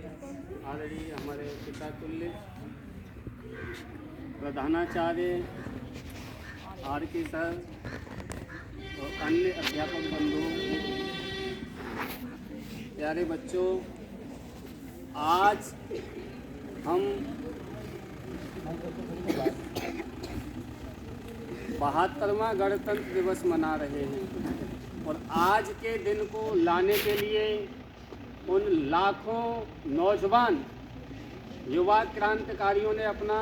आदरणीय हमारे पिता तुल्य प्रधानाचार्य आर के सर और अन्य अध्यापक बंधु, प्यारे बच्चों, आज हम 72वां गणतंत्र दिवस मना रहे हैं और आज के दिन को लाने के लिए उन लाखों नौजवान युवा क्रांतिकारियों ने अपना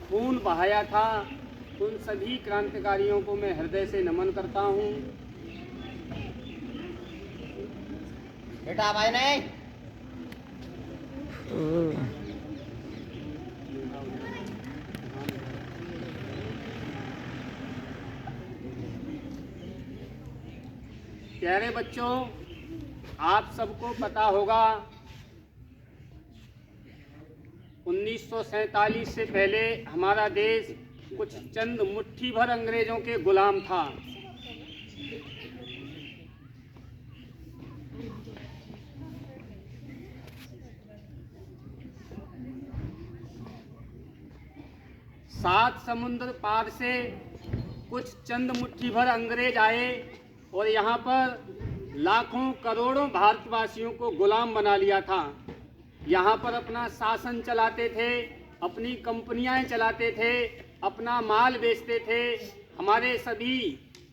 खून बहाया था। उन सभी क्रांतिकारियों को मैं हृदय से नमन करता हूँ। बेटा भाई नहीं प्यारे बच्चों, आप सबको पता होगा 1947 से पहले हमारा देश कुछ चंद मुट्ठी भर अंग्रेजों के गुलाम था। सात समुद्र पार से कुछ चंद मुट्ठी भर अंग्रेज आए और यहाँ पर लाखों करोड़ों भारतवासियों को गुलाम बना लिया था। यहाँ पर अपना शासन चलाते थे, अपनी कंपनियां चलाते थे, अपना माल बेचते थे। हमारे सभी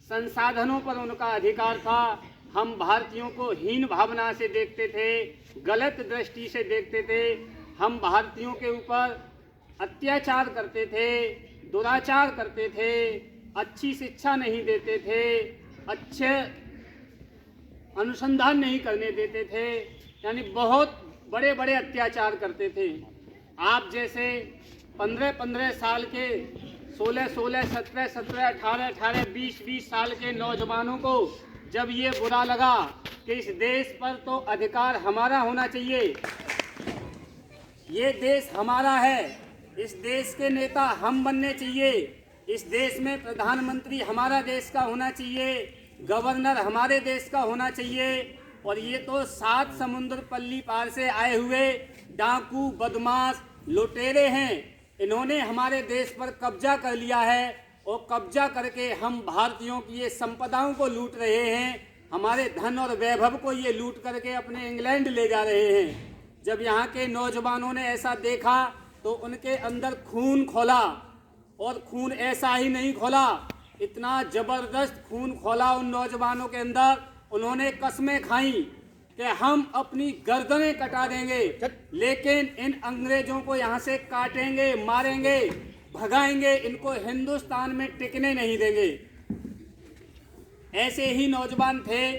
संसाधनों पर उनका अधिकार था। हम भारतीयों को हीन भावना से देखते थे, गलत दृष्टि से देखते थे। हम भारतीयों के ऊपर अत्याचार करते थे, दुराचार करते थे, अच्छी शिक्षा नहीं देते थे, अच्छे अनुसंधान नहीं करने देते थे, यानी बहुत बड़े बड़े अत्याचार करते थे। आप जैसे 15-15 साल के, 16-16, 17-17, 18-18, 20-20 साल के नौजवानों को जब ये बुरा लगा कि इस देश पर तो अधिकार हमारा होना चाहिए, ये देश हमारा है, इस देश के नेता हम बनने चाहिए, इस देश में प्रधानमंत्री हमारा देश का होना चाहिए, गवर्नर हमारे देश का होना चाहिए, और ये तो 7 समुद्र पल्ली पार से आए हुए डाकू, बदमाश, लुटेरे हैं। इन्होंने हमारे देश पर कब्जा कर लिया है और कब्जा करके हम भारतीयों की ये संपदाओं को लूट रहे हैं। हमारे धन और वैभव को ये लूट करके अपने इंग्लैंड ले जा रहे हैं। जब यहाँ के नौजवानों ने ऐसा देखा तो उनके अंदर खून खोला, और खून ऐसा ही नहीं खोला, इतना जबरदस्त खून खोला उन नौजवानों के अंदर। उन्होंने कस्में खाई कि हम अपनी गर्दनें कटा देंगे, लेकिन इन अंग्रेजों को यहाँ से काटेंगे, मारेंगे, भगाएंगे, इनको हिंदुस्तान में टिकने नहीं देंगे। ऐसे ही नौजवान थे,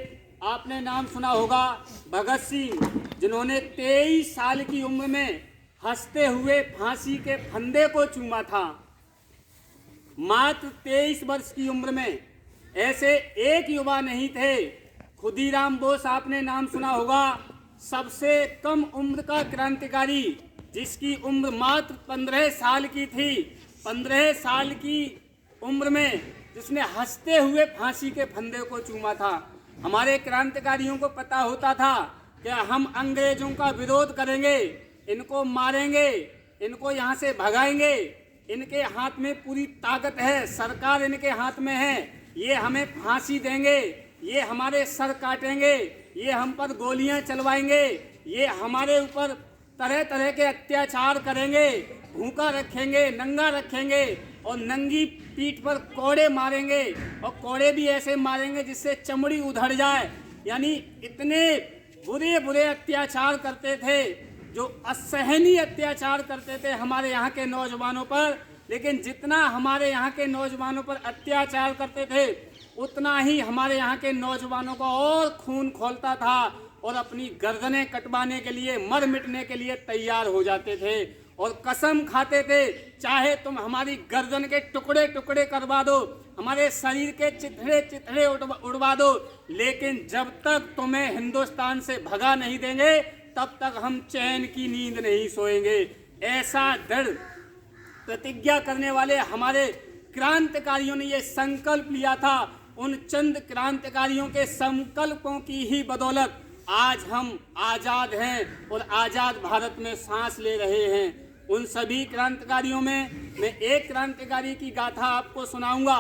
आपने नाम सुना होगा भगत सिंह, जिन्होंने 23 साल की उम्र में हंसते हुए फांसी के फंदे को चूमा था। मात्र 23 वर्ष की उम्र में। ऐसे एक युवा नहीं थे। खुदीराम बोस, आपने नाम सुना होगा, सबसे कम उम्र का क्रांतिकारी, जिसकी उम्र मात्र 15 साल की थी। 15 साल की उम्र में जिसने हंसते हुए फांसी के फंदे को चूमा था। हमारे क्रांतिकारियों को पता होता था कि हम अंग्रेजों का विरोध करेंगे, इनको मारेंगे, इनको यहाँ से भगाएंगे, इनके हाथ में पूरी ताकत है, सरकार इनके हाथ में है, ये हमें फांसी देंगे, ये हमारे सर काटेंगे, ये हम पर गोलियां चलवाएंगे, ये हमारे ऊपर तरह तरह के अत्याचार करेंगे, भूखा रखेंगे, नंगा रखेंगे और नंगी पीठ पर कोड़े मारेंगे, और कोड़े भी ऐसे मारेंगे जिससे चमड़ी उधड़ जाए। यानी इतने बुरे बुरे अत्याचार करते थे, जो असहनीय अत्याचार करते थे हमारे यहाँ के नौजवानों पर। लेकिन जितना हमारे यहाँ के नौजवानों पर अत्याचार करते थे, उतना ही हमारे यहाँ के नौजवानों को और खून खोलता था और अपनी गर्दनें कटवाने के लिए, मर मिटने के लिए तैयार हो जाते थे और कसम खाते थे, चाहे तुम हमारी गर्दन के टुकड़े टुकड़े करवा दो, हमारे शरीर के चिथड़े चिथड़े उड़वा दो, लेकिन जब तक तुम्हें हिंदुस्तान से भगा नहीं देंगे तब तक हम चैन की नींद नहीं सोएंगे। ऐसा दृढ़ प्रतिज्ञा करने वाले हमारे क्रांतिकारियों ने ये संकल्प लिया था। उन चंद क्रांतिकारियों के संकल्पों की ही बदौलत आज हम आज़ाद हैं और आज़ाद भारत में सांस ले रहे हैं। उन सभी क्रांतिकारियों में मैं एक क्रांतिकारी की गाथा आपको सुनाऊंगा।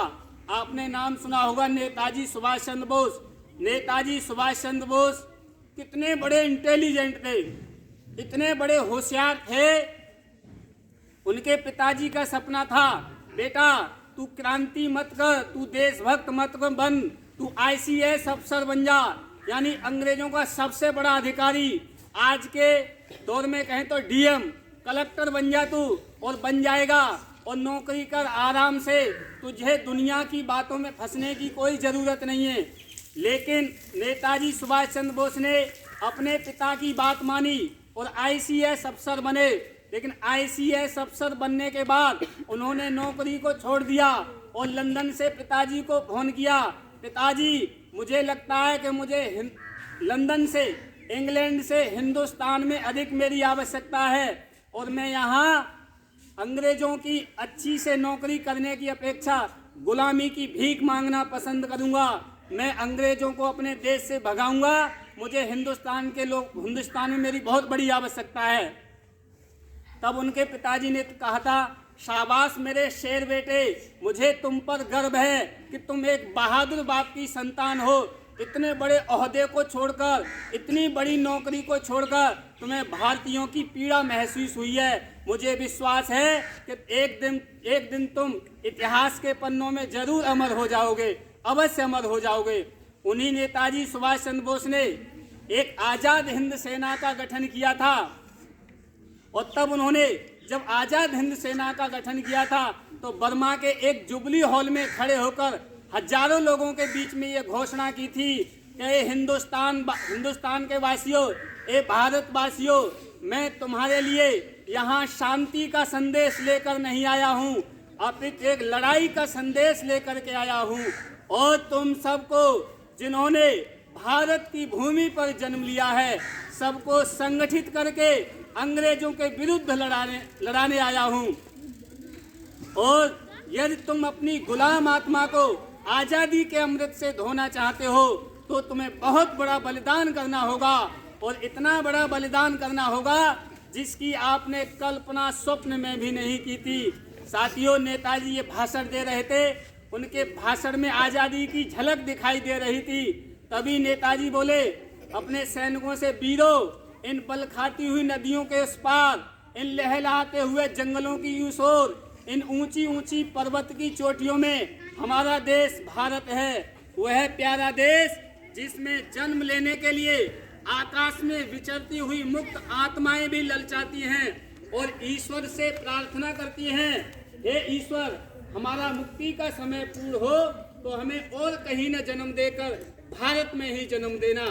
आपने नाम सुना होगा नेताजी सुभाष चंद्र बोस। नेताजी सुभाष चंद्र बोस कितने बड़े इंटेलिजेंट थे, इतने बड़े होशियार थे। उनके पिताजी का सपना था, बेटा तू क्रांति मत कर, तू देशभक्त मत बन, तू ICS अफसर बन जा, यानी अंग्रेजों का सबसे बड़ा अधिकारी। आज के दौर में कहें तो DM कलेक्टर बन जा तू, और बन जाएगा, और नौकरी कर आराम से, तुझे दुनिया की बातों में फंसने की कोई ज़रूरत नहीं है। लेकिन नेताजी सुभाष चंद्र बोस ने अपने पिता की बात मानी और ICS अफसर बने। लेकिन ICS अफसर बनने के बाद उन्होंने नौकरी को छोड़ दिया और लंदन से पिताजी को फोन किया, पिताजी मुझे लगता है कि मुझे लंदन से, इंग्लैंड से हिंदुस्तान में अधिक मेरी आवश्यकता है, और मैं यहाँ अंग्रेजों की अच्छी से नौकरी करने की अपेक्षा गुलामी की भीख मांगना पसंद करूँगा। मैं अंग्रेजों को अपने देश से भगाऊंगा, मुझे हिंदुस्तान में मेरी बहुत बड़ी आवश्यकता है। तब उनके पिताजी ने कहा था, शाबाश मेरे शेर बेटे, मुझे तुम पर गर्व है कि तुम एक बहादुर बाप की संतान हो। इतने बड़े ओहदे को छोड़कर, इतनी बड़ी नौकरी को छोड़कर तुम्हें भारतीयों की पीड़ा महसूस हुई है। मुझे विश्वास है कि एक दिन तुम इतिहास के पन्नों में जरूर अमर हो जाओगे, अवश्य अमर हो जाओगे। उन्हीं नेताजी सुभाष चंद्र बोस ने एक आज़ाद हिंद सेना का गठन किया था, और तब उन्होंने जब आज़ाद हिंद सेना का गठन किया था तो बर्मा के एक जुबली हॉल में खड़े होकर हजारों लोगों के बीच में ये घोषणा की थी कि हिंदुस्तान के वासियों, ए भारतवासियों, मैं तुम्हारे लिए यहाँ शांति का संदेश लेकर नहीं आया हूँ, अपितु एक लड़ाई का संदेश लेकर के आया हूँ। और तुम सबको, जिन्होंने भारत की भूमि पर जन्म लिया है, सबको संगठित करके अंग्रेजों के विरुद्ध लड़ाने आया हूँ। और यदि तुम अपनी गुलाम आत्मा को आज़ादी के अमृत से धोना चाहते हो तो तुम्हें बहुत बड़ा बलिदान करना होगा, और इतना बड़ा बलिदान करना होगा जिसकी आपने कल्पना स्वप्न में भी नहीं की थी। साथियों, नेताजी ये भाषण दे रहे थे, उनके भाषण में आज़ादी की झलक दिखाई दे रही थी। तभी नेताजी बोले अपने सैनिकों से, वीरों, इन बल खाती हुई नदियों के उस पार, इन लहलहाते हुए जंगलों की उस ओर, इन ऊंची ऊंची पर्वत की चोटियों में हमारा देश भारत है। वह प्यारा देश जिसमें जन्म लेने के लिए आकाश में विचरती हुई मुक्त आत्माएं भी ललचाती हैं और ईश्वर से प्रार्थना करती हैं, हे ईश्वर, हमारा मुक्ति का समय पूर्ण हो तो हमें और कहीं न जन्म देकर भारत में ही जन्म देना।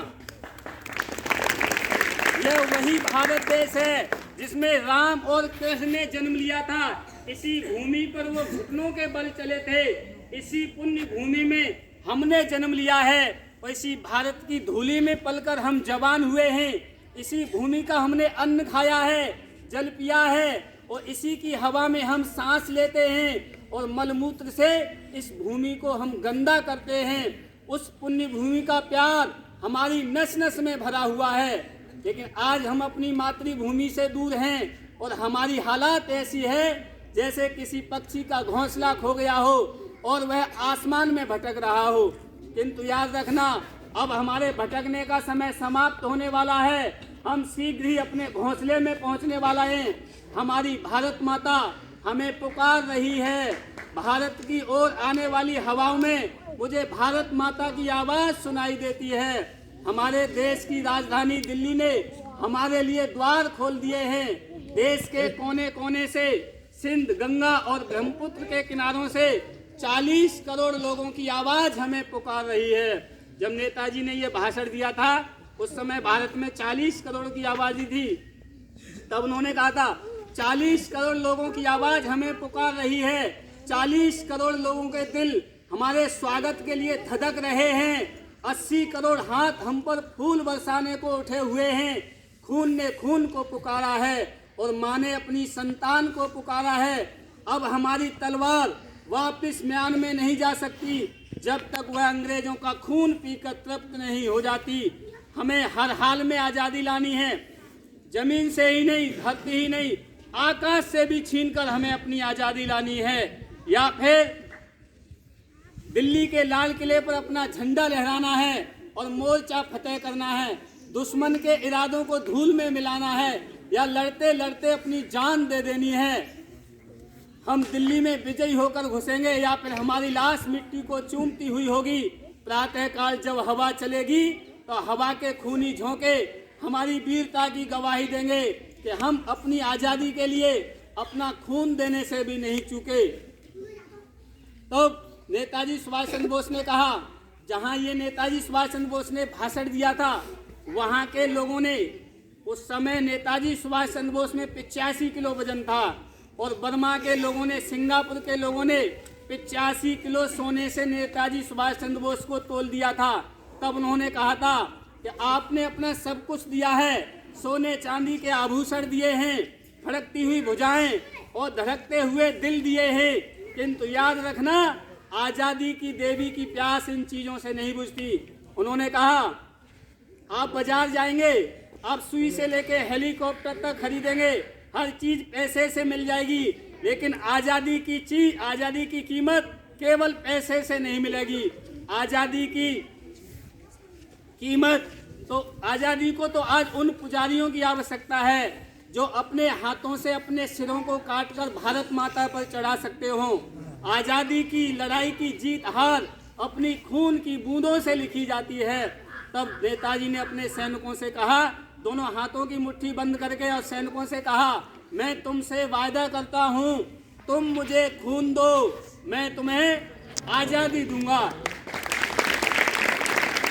यह वही भारत देश है जिसमें राम और कृष्ण ने जन्म लिया था। इसी भूमि पर वो घुटनों के बल चले थे। इसी पुण्य भूमि में हमने जन्म लिया है और इसी भारत की धूली में पलकर हम जवान हुए हैं। इसी भूमि का हमने अन्न खाया है, जल पिया है, और इसी की हवा में हम सांस लेते हैं और मलमूत्र से इस भूमि को हम गंदा करते हैं। उस पुण्य भूमि का प्यार हमारी नस नस में भरा हुआ है। लेकिन आज हम अपनी मातृभूमि से दूर हैं और हमारी हालात ऐसी है जैसे किसी पक्षी का घोंसला खो गया हो और वह आसमान में भटक रहा हो। किंतु याद रखना, अब हमारे भटकने का समय समाप्त होने वाला है। हम शीघ्र ही अपने घोंसले में पहुंचने वाला हैं। हमारी भारत माता हमें पुकार रही है। भारत की ओर आने वाली हवाओं में मुझे भारत माता की आवाज़ सुनाई देती है। हमारे देश की राजधानी दिल्ली ने हमारे लिए द्वार खोल दिए हैं। देश के कोने कोने से, सिंध, गंगा और ब्रह्मपुत्र के किनारों से 40 करोड़ लोगों की आवाज़ हमें पुकार रही है। जब नेताजी ने ये भाषण दिया था उस समय भारत में 40 करोड़ की आबादी थी। तब उन्होंने कहा था 40 करोड़ लोगों की आवाज़ हमें पुकार रही है। 40 करोड़ लोगों के दिल हमारे स्वागत के लिए धधक रहे हैं। 80 करोड़ हाथ हम पर फूल बरसाने को उठे हुए हैं। खून ने खून को पुकारा है और माँ ने अपनी संतान को पुकारा है। अब हमारी तलवार वापिस म्यान में नहीं जा सकती जब तक वह अंग्रेजों का खून पीकर तृप्त नहीं हो जाती। हमें हर हाल में आज़ादी लानी है। जमीन से ही नहीं, धरती ही नहीं, आकाश से भी छीनकर हमें अपनी आज़ादी लानी है, या फिर दिल्ली के लाल किले पर अपना झंडा लहराना है और मोर्चा फतेह करना है, दुश्मन के इरादों को धूल में मिलाना है, या लड़ते लड़ते अपनी जान दे देनी है। हम दिल्ली में विजयी होकर घुसेंगे या फिर हमारी लाश मिट्टी को चूमती हुई होगी। प्रातःकाल जब हवा चलेगी तो हवा के खूनी झोंके हमारी वीरता की गवाही देंगे कि हम अपनी आज़ादी के लिए अपना खून देने से भी नहीं चूके। तो नेताजी सुभाष चंद्र बोस ने कहा, जहां ये नेताजी सुभाष चंद्र बोस ने भाषण दिया था, वहां के लोगों ने, उस समय नेताजी सुभाष चंद्र बोस में 85 किलो वजन था और बर्मा के लोगों ने, सिंगापुर के लोगों ने 85 किलो सोने से नेताजी सुभाष चंद्र बोस को तोल दिया था। तब उन्होंने कहा था कि आपने अपना सब कुछ दिया है, सोने चांदी के आभूषण दिए हैं, फड़कती हुई भुजाएं और धड़कते हुए दिल दिए हैं, किंतु याद रखना आज़ादी की देवी की प्यास इन चीज़ों से नहीं बुझती। उन्होंने कहा, आप बाजार जाएंगे, आप सुई से लेके हेलीकॉप्टर तक खरीदेंगे, हर चीज पैसे से मिल जाएगी, लेकिन आज़ादी की कीमत केवल पैसे से नहीं मिलेगी। आज़ादी की कीमत तो, आज़ादी को तो आज उन पुजारियों की आवश्यकता है जो अपने हाथों से अपने सिरों को काटकर भारत माता पर चढ़ा सकते हो। आज़ादी की लड़ाई की जीत हार अपनी खून की बूंदों से लिखी जाती है। तब नेताजी ने अपने सैनिकों से कहा, दोनों हाथों की मुट्ठी बंद करके, और सैनिकों से कहा, मैं तुमसे वायदा करता हूँ, तुम मुझे खून दो, मैं तुम्हें आज़ादी दूंगा।